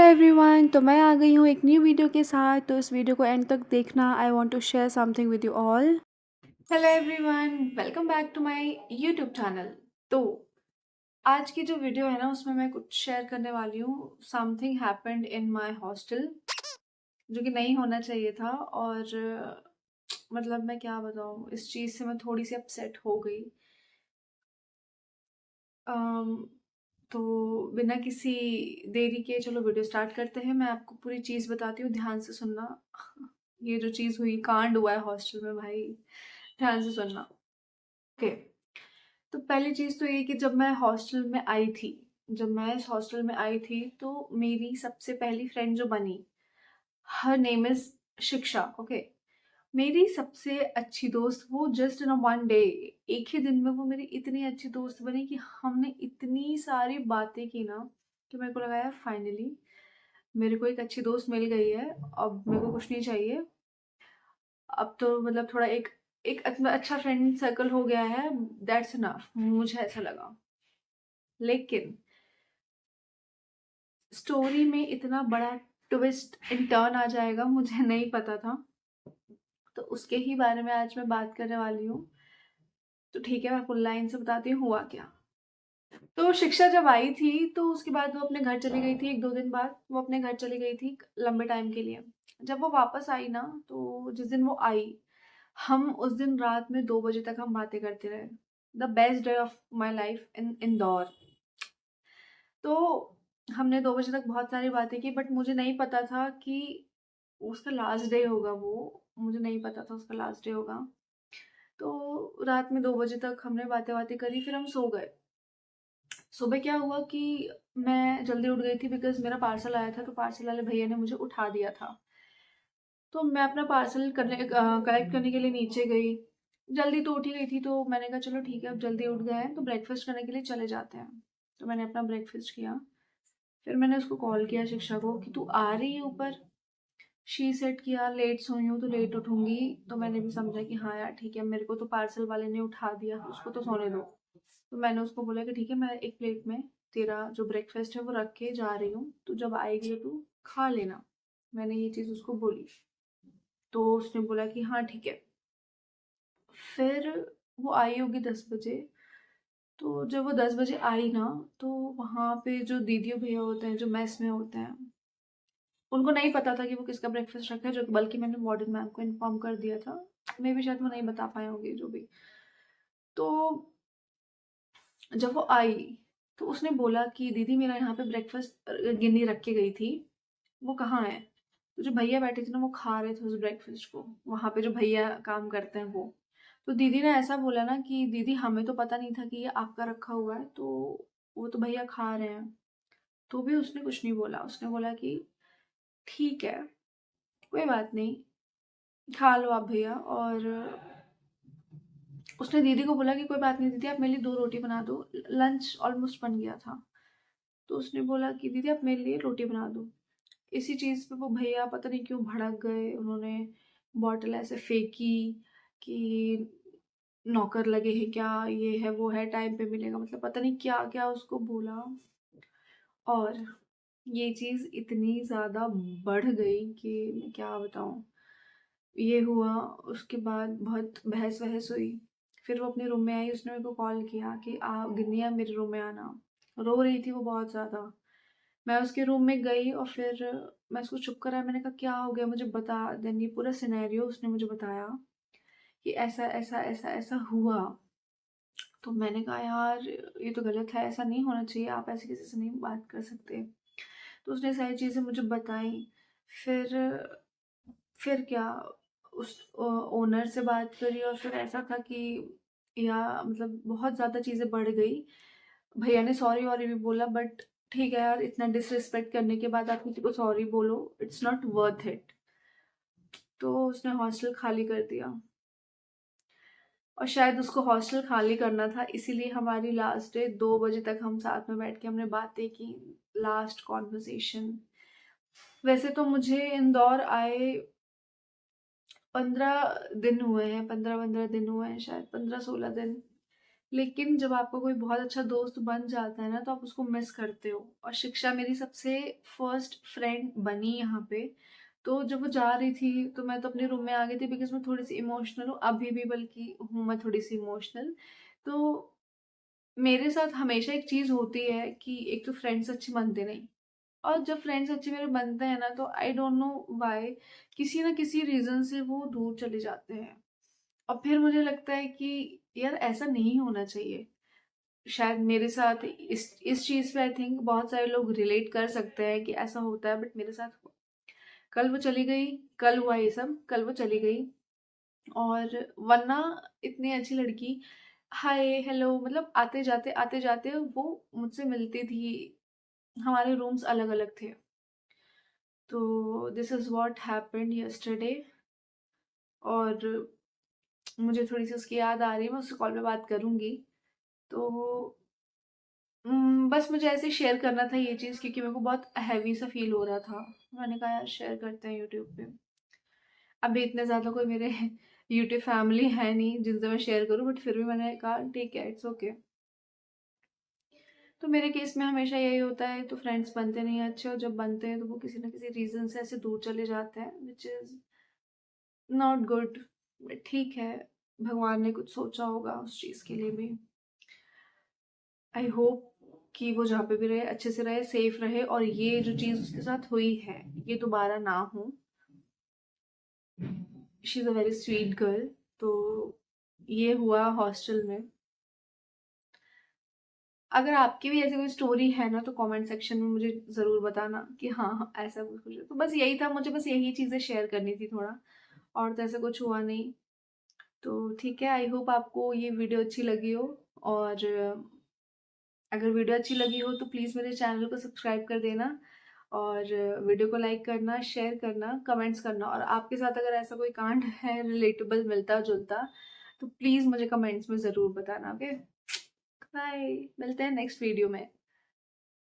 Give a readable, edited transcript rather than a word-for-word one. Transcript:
Everyone, तो मैं आ गई हूँ एक न्यू वीडियो के साथ। तो इस वीडियो को एंड तक देखना। I want to share something with you all. Hello everyone, welcome back to my YouTube channel. तो आज की जो वीडियो है ना, उसमें मैं कुछ शेयर करने वाली हूँ। Something happened in my hostel जो कि नहीं होना चाहिए था। और मतलब मैं क्या बताऊँ, इस चीज़ से मैं थोड़ी सी अपसेट हो गई। अम, तो बिना किसी देरी के चलो वीडियो स्टार्ट करते हैं। मैं आपको पूरी चीज़ बताती हूँ, ध्यान से सुनना। ये जो चीज़ हुई, कांड हुआ है हॉस्टल में भाई, ध्यान से सुनना। ओके। तो पहली चीज़ तो ये कि जब मैं इस हॉस्टल में आई थी तो मेरी सबसे पहली फ्रेंड जो बनी, हर नेम इज़ शिक्षा। ओके। मेरी सबसे अच्छी दोस्त, वो just in a one day, एक ही दिन में वो मेरी इतनी अच्छी दोस्त बनी कि हमने इतनी सारी बातें की ना, कि मेरे को लगा यार फाइनली मेरे को एक अच्छी दोस्त मिल गई है। अब मेरे को कुछ नहीं चाहिए। अब तो मतलब थोड़ा एक एक अच्छा फ्रेंड सर्कल हो गया है, दैट्स इनफ, मुझे ऐसा लगा। लेकिन स्टोरी में इतना बड़ा ट्विस्ट एंड टर्न आ जाएगा, मुझे नहीं पता था। तो उसके ही बारे में आज मैं बात करने वाली हूँ। तो ठीक है, मैं फुल लाइन से बताती हूँ हुआ क्या। तो शिक्षा जब आई थी तो उसके बाद वो अपने घर चली गई थी। 1-2 दिन बाद वो अपने घर चली गई थी लंबे टाइम के लिए। जब वो वापस आई ना, तो जिस दिन वो आई, हम उस दिन रात में 2 बजे तक हम बातें करते रहे। The best day of my life in Indore. तो हमने 2 बजे तक बहुत सारी बातें की, बट मुझे नहीं पता था कि उसका लास्ट डे होगा। वो मुझे नहीं पता था उसका लास्ट डे होगा। तो रात में 2 बजे तक हमने बातें बातें करी, फिर हम सो गए। सुबह क्या हुआ कि मैं जल्दी उठ गई थी बिकॉज़ मेरा पार्सल आया था, तो पार्सल वाले भैया ने मुझे उठा दिया था। तो मैं अपना पार्सल कलेक्ट करने के लिए नीचे गई। जल्दी तो उठ ही गई थी, तो मैंने कहा चलो ठीक है, अब जल्दी उठ गए हैं तो ब्रेकफ़ास्ट करने के लिए चले जाते हैं। तो मैंने अपना ब्रेकफ़ास्ट किया। फिर मैंने उसको कॉल किया शिक्षा को कि तू आ रही है ऊपर? शी सेड कि यार लेट सोई हूँ तो लेट उठूँगी। तो मैंने भी समझा कि हाँ यार ठीक है, मेरे को तो पार्सल वाले ने उठा दिया, उसको तो सोने दो। तो मैंने उसको बोला कि ठीक है, मैं एक प्लेट में तेरा जो ब्रेकफ़ास्ट है वो रख के जा रही हूँ, तू जब आएगी तो तू खा लेना। मैंने ये चीज़ उसको बोली। तो उसने बोला कि हाँ ठीक है। फिर वो आई होगी 10 बजे। तो जब वो 10 बजे आई ना, तो वहाँ पे जो दीदी और भैया होते हैं, जो मेस में होते हैं, उनको नहीं पता था कि वो किसका ब्रेकफ़ास्ट रखा है, जो बल्कि मैंने वार्डन मैम को इन्फॉर्म कर दिया था। मेबी शायद वो नहीं बता पाए होंगे, जो भी। तो जब वो आई तो उसने बोला कि दीदी मेरा यहाँ पे ब्रेकफ़ास्ट गिन्नी रख के गई थी, वो कहाँ है? तो जो भैया बैठे थे ना, वो खा रहे थे उस ब्रेकफ़ास्ट को, वहाँ पे जो भैया काम करते हैं वो। तो दीदी ने ऐसा बोला ना कि दीदी हमें तो पता नहीं था कि ये आपका रखा हुआ है, तो वो तो भैया खा रहे हैं। तो भी उसने कुछ नहीं बोला, उसने बोला कि ठीक है, कोई बात नहीं, खा लो आप भैया। और उसने दीदी को बोला कि कोई बात नहीं दीदी, आप मेरे लिए 2 रोटी बना दो, लंच ऑलमोस्ट बन गया था। तो उसने बोला कि दीदी आप मेरे लिए रोटी बना दो। इसी चीज़ पे वो भैया पता नहीं क्यों भड़क गए। उन्होंने बॉटल ऐसे फेंकी कि नौकर लगे हैं क्या, ये है वो है, टाइम पे मिलेगा, मतलब पता नहीं क्या-क्या उसको बोला। और ये चीज़ इतनी ज़्यादा बढ़ गई कि मैं क्या बताऊँ। ये हुआ, उसके बाद बहुत बहस-वहस हुई। फिर वो अपने रूम में आई, उसने मेरे को कॉल किया कि गिन्नी मेरे रूम में आना। रो रही थी वो बहुत ज़्यादा। मैं उसके रूम में गई और फिर मैं उसको चुप कराया। मैंने कहा क्या हो गया मुझे बता। देन ये पूरा सिनेरियो उसने मुझे बताया कि ऐसा हुआ। तो मैंने कहा यार ये तो गलत है, ऐसा नहीं होना चाहिए, आप ऐसे किसी से नहीं बात कर सकते। तो उसने सारी चीज़ें मुझे बताई। फिर फिर क्या, उस ओनर से बात करी और फिर ऐसा था कि या मतलब बहुत ज़्यादा चीज़ें बढ़ गई। भैया ने सॉरी-वॉरी भी बोला, बट ठीक है यार, इतना डिसरिस्पेक्ट करने के बाद आप किसी को सॉरी बोलो, इट्स नॉट वर्थ इट। तो उसने हॉस्टल खाली कर दिया। और शायद उसको हॉस्टल खाली करना था, इसीलिए हमारी लास्ट डे 2 बजे तक हम साथ में बैठ के हमने बातें की, लास्ट कॉन्वर्सेशन। वैसे तो मुझे इंदौर आए 15 दिन हुए हैं, 15-15 दिन हुए हैं, शायद 15-16 दिन। लेकिन जब आपका कोई बहुत अच्छा दोस्त बन जाता है ना, तो आप उसको मिस करते हो। और शिक्षा मेरी सबसे फर्स्ट फ्रेंड बनी यहाँ पे। तो जब वो जा रही थी, तो मैं तो अपने रूम में आ गई थी, बिकॉज़ मैं थोड़ी-सी इमोशनल हूँ, अभी भी बल्कि हूँ मैं थोड़ी-सी इमोशनल। तो मेरे साथ हमेशा एक चीज़ होती है कि एक तो फ्रेंड्स अच्छे बनते नहीं, और जब फ्रेंड्स अच्छे मेरे बनते हैं ना, तो आई डोंट नो व्हाई किसी न किसी रीज़न से वो दूर चले जाते हैं। और फिर मुझे लगता है कि यार ऐसा नहीं होना चाहिए। शायद मेरे साथ इस चीज़ पे आई थिंक बहुत सारे लोग रिलेट कर सकते हैं कि ऐसा होता है, बट मेरे साथ हुआ। कल वो चली गई, कल हुआ ये सब, कल वो चली गई। और वरना इतनी अच्छी लड़की, हाय, हेलो, मतलब आते-जाते वो मुझसे मिलती थी। हमारे रूम्स अलग-अलग थे। तो this is what happened yesterday. और मुझे थोड़ी-सी उसकी याद आ रही है, मैं उससे कॉल पे बात करूँगी। तो बस मुझे ऐसे ही शेयर करना था ये चीज़, क्योंकि मेरे को बहुत हेवी सा फ़ील हो रहा था। मैंने कहा यार शेयर करते हैं यूट्यूब पे। अभी इतने ज़्यादा कोई मेरे यूट्यूब फैमिली है नहीं जिनसे मैं शेयर करूँ, बट फिर भी मैंने कहा ठीक है, इट्स ओके। तो मेरे केस में हमेशा यही होता है, तो फ्रेंड्स बनते नहीं हैं अच्छे, और जब बनते हैं तो वो किसी न किसी रीज़न से ऐसे दूर चले जाते हैं, which is not good. But ठीक है, भगवान ने कुछ सोचा होगा उस चीज़ के लिए भी। आई होप कि वो जहाँ पे भी रहे अच्छे से रहे, सेफ रहे, और ये जो चीज़ उसके साथ हुई है ये दोबारा ना हो। She is a very sweet girl. तो ये हुआ हॉस्टल में। अगर आपकी भी ऐसी कोई स्टोरी है ना, तो कमेंट सेक्शन में मुझे ज़रूर बताना कि हाँ हाँ ऐसा कुछ है। तो बस यही था, मुझे बस यही चीज़ें शेयर करनी थी थोड़ा, और तो ऐसा कुछ हुआ नहीं। तो ठीक है, आई होप आपको ये वीडियो अच्छी लगी हो। और अगर वीडियो अच्छी लगी हो तो प्लीज़ मेरे चैनल को सब्सक्राइब कर देना, और वीडियो को लाइक करना, शेयर करना, कमेंट्स करना। और आपके साथ अगर ऐसा कोई कांड है रिलेटेबल, मिलता-जुलता, तो प्लीज़ मुझे कमेंट्स में ज़रूर बताना, ओके? बाय, मिलते हैं नेक्स्ट वीडियो में।